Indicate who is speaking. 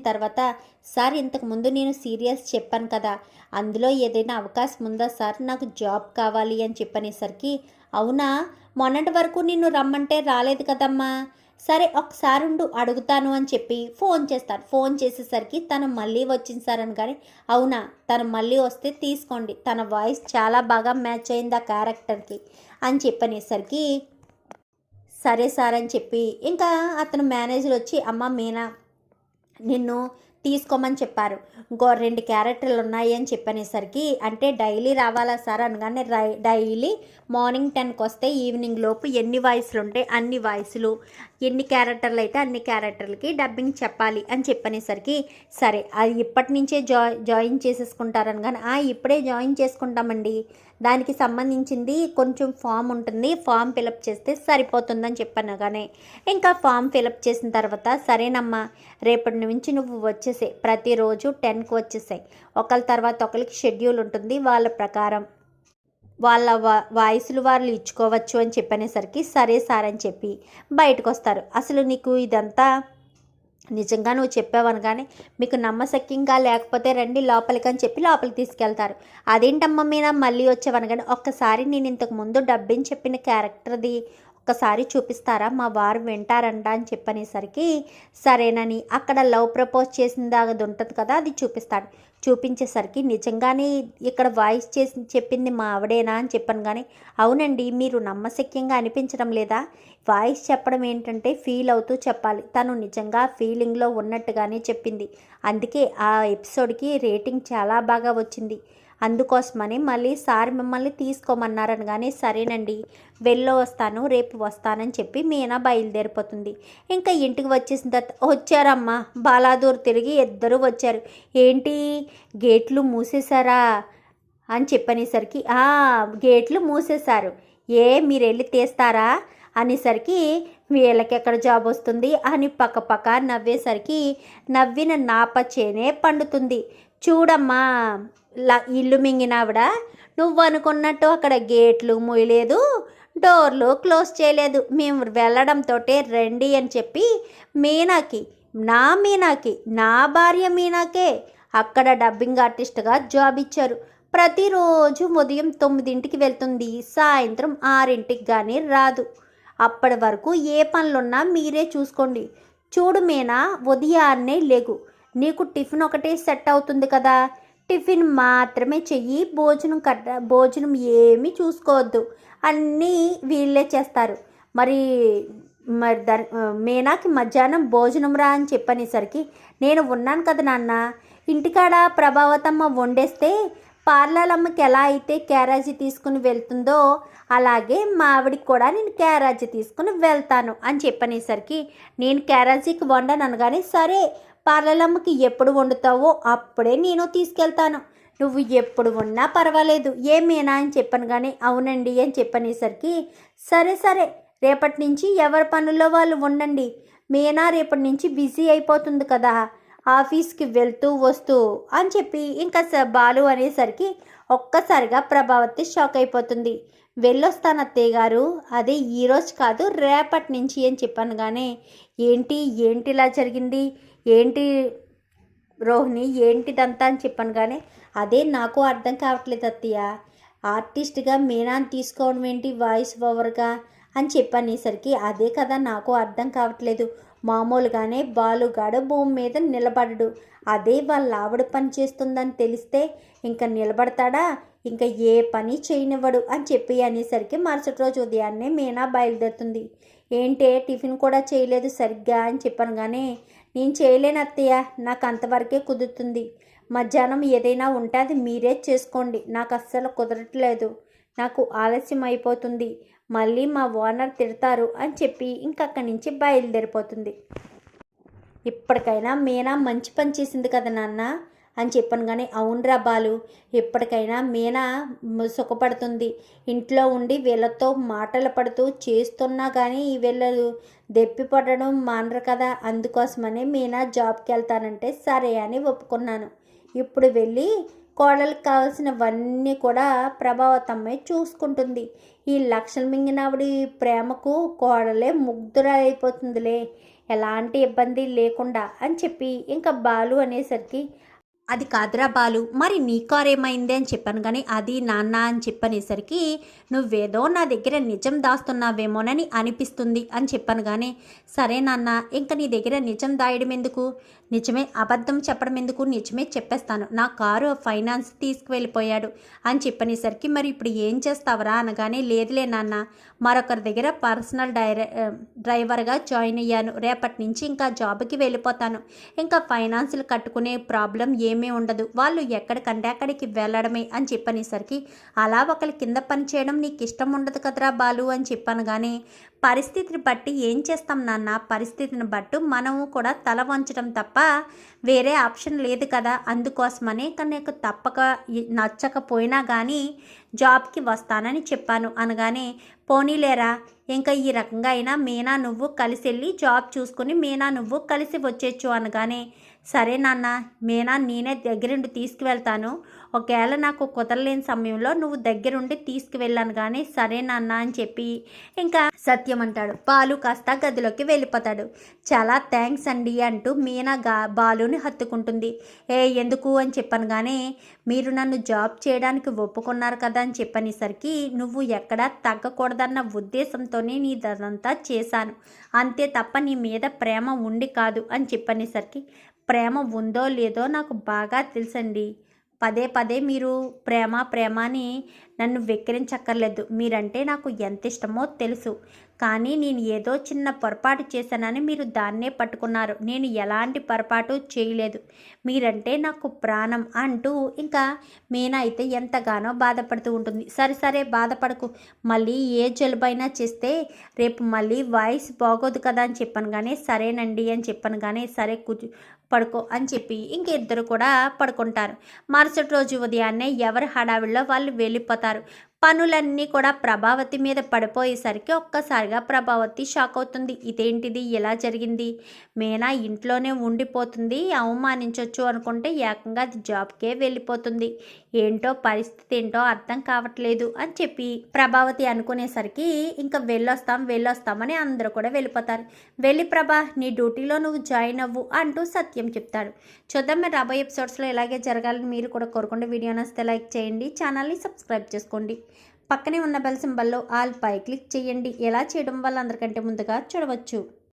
Speaker 1: తర్వాత సార్ ఇంతకుముందు నేను సీరియస్ చెప్పాను కదా, అందులో ఏదైనా అవకాశం ఉందా సార్, నాకు జాబ్ కావాలి అని చెప్పనేసరికి, అవునా మొన్నటి వరకు నిన్ను రమ్మంటే రాలేదు కదమ్మా, సరే ఒకసారి ఉండు అడుగుతాను అని చెప్పి ఫోన్ చేస్తాను. ఫోన్ చేసేసరికి తను మళ్ళీ వచ్చింది సార్ అని. కానీ అవునా, తను మళ్ళీ వస్తే తీసుకోండి, తన వాయిస్ చాలా బాగా మ్యాచ్ అయింది ఆ క్యారెక్టర్కి అని చెప్పనేసరికి సరే సార్ అని చెప్పి ఇంకా అతను మేనేజర్ వచ్చి, అమ్మ మీనా నిన్ను తీసుకోమని చెప్పారు, ఇంకో 2 క్యారెక్టర్లు ఉన్నాయి అని చెప్పనేసరికి, అంటే డైలీ రావాలా సార్ అనగానే, డైలీ మార్నింగ్ 10కి వస్తే ఈవినింగ్ లోపు ఎన్ని వాయిస్లు ఉంటే అన్ని వాయిస్లు, ఎన్ని క్యారెక్టర్లు అయితే అన్ని క్యారెక్టర్లకి డబ్బింగ్ చెప్పాలి అని చెప్పనేసరికి, సరే అది ఇప్పటి నుంచే జాయిన్ చేసేసుకుంటారని. కానీ ఇప్పుడే జాయిన్ చేసుకుంటామండి, దానికి సంబంధించింది కొంచెం ఫామ్ ఉంటుంది, ఫామ్ ఫిలప్ చేస్తే సరిపోతుందని చెప్పాను. కానీ ఇంకా ఫామ్ ఫిలప్ చేసిన తర్వాత, సరేనమ్మా రేపటి నుంచి నువ్వు వచ్చేసాయి, ప్రతిరోజు 10కి వచ్చేసాయి, ఒకళ్ళ తర్వాత ఒకరికి షెడ్యూల్ ఉంటుంది, వాళ్ళ ప్రకారం వాళ్ళ వాయిస్లు వాళ్ళు ఇచ్చుకోవచ్చు అని చెప్పనేసరికి, సరే సార్ అని చెప్పి బయటకు వస్తారు. అసలు నీకు ఇదంతా నిజంగా నువ్వు చెప్పావనగానే, మీకు నమ్మశక్యంగా లేకపోతే రండి లోపలికి అని చెప్పి లోపలికి తీసుకెళ్తారు. అదేంటమ్మ మీద మళ్ళీ వచ్చావనగానే, ఒక్కసారి నేను ఇంతకు ముందు డబ్బింగ్ చెప్పిన క్యారెక్టర్ది ఒక్కసారి చూపిస్తారా, మా వారు వింటారంట అని చెప్పనేసరికి, సరేనని అక్కడ లవ్ ప్రపోజ్ చేసింది అది ఉంటుంది కదా, అది చూపిస్తాడు. చూపించేసరికి నిజంగానే ఇక్కడ వాయిస్ చేసి చెప్పింది మా ఆవిడేనా అని చెప్పాను. కానీ అవునండి, మీరు నమ్మశక్యంగా అనిపించడం లేదా, వాయిస్ చెప్పడం ఏంటంటే ఫీల్ అవుతూ చెప్పాలి, తను నిజంగా ఫీలింగ్లో ఉన్నట్టుగానే చెప్పింది, అందుకే ఆ ఎపిసోడ్కి రేటింగ్ చాలా బాగా వచ్చింది, అందుకోసమని మళ్ళీ సార్ మిమ్మల్ని తీసుకోమన్నారని. కానీ సరేనండి వెళ్ళో వస్తాను, రేపు వస్తానని చెప్పి మీనా బయలుదేరిపోతుంది. ఇంకా ఇంటికి వచ్చేసిన తర్వాత, వచ్చారమ్మా బాలాదూర్ తిరిగి ఇద్దరు వచ్చారు, ఏంటి గేట్లు మూసేశారా అని చెప్పనేసరికి, గేట్లు మూసేశారు, మీరు వెళ్ళి తీస్తారా అనేసరికి, వీళ్ళకి ఎక్కడ జాబ్ వస్తుంది అని పక్క నవ్వేసరికి, నవ్విన నాపచేనే పండుతుంది, చూడమ్మా ఇల్లు మింగినావిడ, నువ్వు అనుకున్నట్టు అక్కడ గేట్లు మూయలేదు, డోర్లు క్లోజ్ చేయలేదు, మేము వెళ్ళడంతో రండి అని చెప్పి మీనాకి నా భార్య మీనాకే అక్కడ డబ్బింగ్ ఆర్టిస్ట్గా జాబ్ ఇచ్చారు. ప్రతిరోజు ఉదయం 9ంటికి వెళ్తుంది, సాయంత్రం 6ంటికి కానీ రాదు, అప్పటి వరకు ఏ పనులున్నా మీరే చూసుకోండి. చూడు మీనా, ఉదయాన్నే లేగు, నీకు టిఫిన్ ఒకటే సెట్ అవుతుంది కదా, టిఫిన్ మాత్రమే చెయ్యి, భోజనం ఏమీ చూసుకోవద్దు, అన్నీ వీళ్ళే చేస్తారు. మరి మీనాకి మధ్యాహ్నం భోజనం రా అని చెప్పనేసరికి, నేను ఉన్నాను కదా నాన్న, ఇంటికాడ ప్రభావతమ్మ వండేస్తే పార్లలమ్మకి ఎలా అయితే క్యారేజీ తీసుకుని వెళ్తుందో అలాగే మా ఆవిడికి కూడా నేను క్యారేజీ తీసుకుని వెళ్తాను అని చెప్పనేసరికి, నేను క్యారేజీకి వండను అనగానే, సరే పార్లలమ్మకి ఎప్పుడు వండుతావో అప్పుడే నేను తీసుకెళ్తాను, నువ్వు ఎప్పుడు ఉన్నా పర్వాలేదు ఏమేనా అని చెప్పాను. కానీ అవునండి అని చెప్పనేసరికి, సరే రేపటి నుంచి ఎవరి పనుల్లో వాళ్ళు ఉండండి, మీనా రేపటి నుంచి బిజీ అయిపోతుంది కదా ఆఫీస్కి వెళ్తూ వస్తూ అని చెప్పి ఇంకా బాలు అనేసరికి ఒక్కసారిగా ప్రభావతి షాక్ అయిపోతుంది. వెళ్ళొస్తాను అత్తయ్య గారు, అదే ఈరోజు కాదు రేపటి నుంచి అని చెప్పాను. కానీ ఏంటిలా జరిగింది, ఏంటి రోహిణి ఏంటిదంతా అని చెప్పాను. కానీ అదే నాకు అర్థం కావట్లేదు అత్తయ్య, ఆర్టిస్ట్గా మీనాని తీసుకోవడం ఏంటి వాయిస్ ఓవర్గా అని చెప్పనేసరికి, అదే కదా నాకు అర్థం కావట్లేదు, మామూలుగానే బాలుగాడు భూమి మీద నిలబడడు, అదే వాళ్ళ ఆవిడ పని చేస్తుందని తెలిస్తే ఇంకా నిలబడతాడా, ఇంకా ఏ పని చేయనివ్వడు అని చెప్పి అనేసరికి మరుసటి రోజు ఉదయాన్నే మీనా బయలుదేరుతుంది. ఏంటే టిఫిన్ కూడా చేయలేదు సరిగ్గా అని చెప్పాను. కానీ నేను చేయలేను అత్తయ్య, నాకు అంతవరకే కుదురుతుంది, మధ్యాహ్నం ఏదైనా ఉంటే అది మీరే చేసుకోండి, నాకు అస్సలు కుదరట్లేదు, నాకు ఆలస్యం అయిపోతుంది, మళ్ళీ మా ఓనర్ తిడతారు అని చెప్పి ఇంకక్కడి నుంచి బయలుదేరిపోతుంది. ఇప్పటికైనా మీనా మంచి పని చేసింది కదా నాన్న అని చెప్పాను. కానీ అవునరా బాలు, ఎప్పటికైనా మీనా సుఖపడుతుంది, ఇంట్లో ఉండి వీళ్ళతో మాటలు పడుతూ చేస్తున్నా కానీ వీళ్ళు దెప్పిపడడం మానరు కదా, అందుకోసమని మీనా జాబ్కి వెళ్తానంటే సరే అని ఒప్పుకున్నాను, ఇప్పుడు వెళ్ళి కోడలకు కావాల్సినవన్నీ కూడా ప్రభావతమ్మే చూసుకుంటుంది, ఈ లక్షలు మింగినవిడి ప్రేమకు కోడలే ముగ్ధురైపోతుందిలే, ఎలాంటి ఇబ్బంది లేకుండా అని చెప్పి ఇంకా బాలు అనేసరికి, అది కాదురా బాలు, మరి నీ కారు ఏమైంది అని చెప్పాను కానీ అది నాన్న అని చెప్పనేసరికి, నువ్వేదో నా దగ్గర నిజం దాస్తున్నావేమోనని అనిపిస్తుంది అని చెప్పాను కానీ, సరే నాన్న, ఇంకా నీ దగ్గర నిజం దాయడం ఎందుకు, నిజమే అబద్ధం చెప్పడం ఎందుకు, నిజమే చెప్పేస్తాను, నా కారు ఫైనాన్స్ తీసుకువెళ్ళిపోయాడు అని చెప్పనేసరికి, మరి ఇప్పుడు ఏం చేస్తావరా అనగానే, లేదులే నాన్న, మరొకరి దగ్గర పర్సనల్ డ్రైవర్గా జాయిన్ అయ్యాను, రేపటి నుంచి ఇంకా జాబ్కి వెళ్ళిపోతాను, ఇంకా ఫైనాన్సులు కట్టుకునే ప్రాబ్లం ఏమీ ఉండదు, వాళ్ళు ఎక్కడికంటే అక్కడికి వెళ్ళడమే అని చెప్పనేసరికి, అలా ఒకరి కింద పని చేయడం నీకు ఇష్టం ఉండదు కదరా బాలు అని చెప్పాను కానీ, పరిస్థితిని బట్టి ఏం చేస్తాం నాన్న, పరిస్థితిని బట్టి మనము కూడా తల వంచడం తప్ప వేరే ఆప్షన్ లేదు కదా, అందుకోసమనే ఇంకా నీకు తప్పక నచ్చకపోయినా కానీ జాబ్కి వస్తానని చెప్పాను అనగానే, పోనీలేరా, ఇంకా ఈ రకంగా అయినా మీనా నువ్వు కలిసి వెళ్ళి జాబ్ చూసుకుని మీనా నువ్వు కలిసి వచ్చేచ్చు అనగానే, సరే నాన్న, మీనా నేనే దగ్గరుండి తీసుకువెళ్తాను, ఒకవేళ నాకు కుదరలేని సమయంలో నువ్వు దగ్గరుండి తీసుకువెళ్ళాను కానీ, సరే నాన్న అని చెప్పి ఇంకా సత్యం అంటాడు. బాలు కాస్త గదిలోకి వెళ్ళిపోతాడు. చాలా థ్యాంక్స్ అండి అంటూ మీనా బాలుని హత్తుకుంటుంది. ఎందుకు అని చెప్పాను కానీ, మీరు నన్ను జాబ్ చేయడానికి ఒప్పుకున్నారు కదా అని చెప్పనేసరికి, నువ్వు ఎక్కడా తగ్గకూడదన్న ఉద్దేశంతోనే నీదంతా చేశాను, అంతే తప్ప నీ మీద ప్రేమ ఉండి కాదు అని చెప్పనేసరికి, ప్రేమ ఉందో లేదో నాకు బాగా తెలుసండి, పదే పదే మీరు ప్రేమ ప్రేమ అని నన్ను వెక్కిరించక్కర్లేదు, మీరంటే నాకు ఎంత ఇష్టమో తెలుసు, కానీ నేను ఏదో చిన్న పొరపాటు చేశానని మీరు దాన్నే పట్టుకున్నారు, నేను ఎలాంటి పొరపాటు చేయలేదు, మీరంటే నాకు ప్రాణం అంటూ ఇంకా మీనా అయితే ఎంతగానో బాధపడుతూ ఉంటుంది. సరే సరే బాధపడకు, మళ్ళీ ఏ జలుబైనా చేస్తే రేపు మళ్ళీ వాయిస్ బాగోదు కదా అని చెప్పాను కానీ, సరేనండి అని చెప్పాను కానీ, సరే పడుకో అని చెప్పి ఇంక ఇద్దరు కూడా పడుకుంటారు. మరుసటి రోజు ఉదయాన్నే ఎవరి హడావిడిలో వాళ్ళు వెళ్ళిపోతారు. పనులన్నీ కూడా ప్రభావతి మీద పడిపోయేసరికి ఒక్కసారిగా ప్రభావతి షాక్ అవుతుంది. ఇదేంటిది ఇలా జరిగింది, మీనా ఇంట్లోనే ఉండిపోతుంది, అవమానించవచ్చు అనుకుంటే ఏకంగా అది జాబ్కే వెళ్ళిపోతుంది, ఏంటో పరిస్థితి ఏంటో అర్థం కావట్లేదు అని చెప్పి ప్రభావతి అనుకునేసరికి ఇంకా వెళ్ళొస్తామని అందరూ కూడా వెళ్ళిపోతారు. వెళ్ళి ప్రభా, నీ డ్యూటీలో నువ్వు జాయిన్ అవ్వు అంటూ సత్యం చెప్తాడు. చూద్దాం మరి రాబోయే ఎపిసోడ్స్లో ఇలాగే జరగాలని మీరు కూడా కోరుకోండి. వీడియో నచ్చితే లైక్ చేయండి, ఛానల్ని సబ్స్క్రైబ్ చేసుకోండి, పక్కనే ఉన్న బెల్ సింబల్లో ఆల్ పై క్లిక్ చేయండి. ఎలా చేయడం వల్ల అందరికంటే ముందుగా చూడవచ్చు.